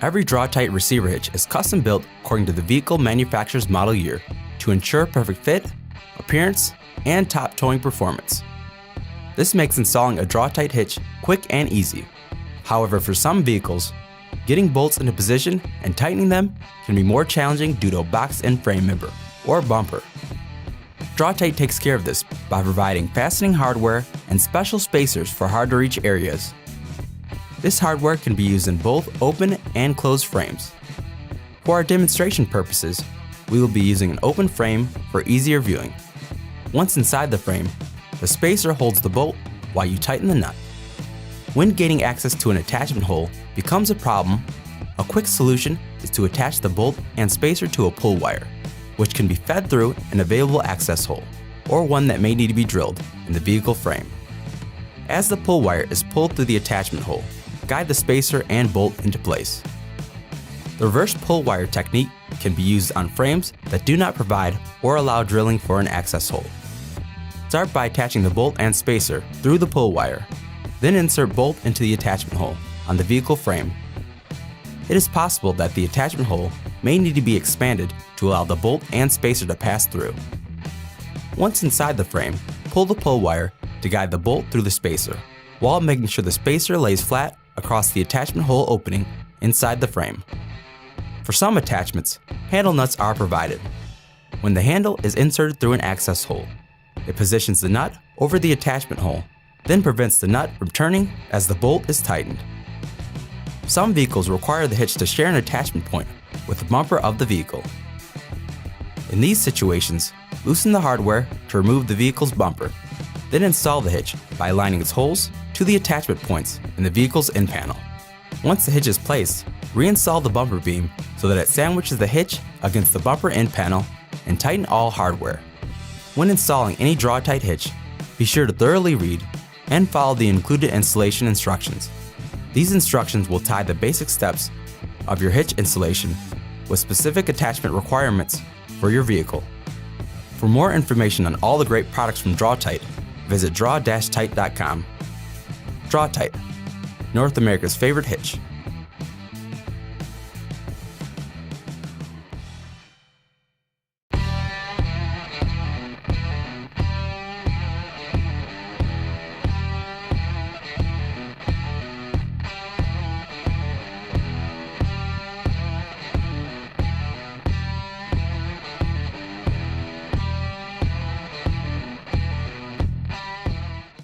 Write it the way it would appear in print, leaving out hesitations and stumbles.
Every Tite receiver hitch is custom built according to the vehicle manufacturer's model year to ensure perfect fit, appearance, and top towing performance. This makes installing a Tite hitch quick and easy. However, for some vehicles, getting bolts into position and tightening them can be more challenging due to a boxed-in frame member or bumper. Tite takes care of this by providing fastening hardware and special spacers for hard-to-reach areas. This hardware can be used in both open and closed frames. For our demonstration purposes, we will be using an open frame for easier viewing. Once inside the frame, the spacer holds the bolt while you tighten the nut. When gaining access to an attachment hole becomes a problem, a quick solution is to attach the bolt and spacer to a pull wire, which can be fed through an available access hole, or one that may need to be drilled in the vehicle frame. As the pull wire is pulled through the attachment hole, guide the spacer and bolt into place. The reverse pull wire technique can be used on frames that do not provide or allow drilling for an access hole. Start by attaching the bolt and spacer through the pull wire, then insert bolt into the attachment hole on the vehicle frame. It is possible that the attachment hole may need to be expanded to allow the bolt and spacer to pass through. Once inside the frame, pull the pull wire to guide the bolt through the spacer, while making sure the spacer lays flat across the attachment hole opening inside the frame. For some attachments, handle nuts are provided. When the handle is inserted through an access hole, it positions the nut over the attachment hole, then prevents the nut from turning as the bolt is tightened. Some vehicles require the hitch to share an attachment point with the bumper of the vehicle. In these situations, loosen the hardware to remove the vehicle's bumper, then install the hitch by aligning its holes to the attachment points in the vehicle's end panel. Once the hitch is placed, reinstall the bumper beam so that it sandwiches the hitch against the bumper end panel and tighten all hardware. When installing any Tite hitch, be sure to thoroughly read and follow the included installation instructions. These instructions will tie the basic steps of your hitch installation with specific attachment requirements for your vehicle. For more information on all the great products from Tite, visit draw-tite.com. Tite, North America's favorite hitch.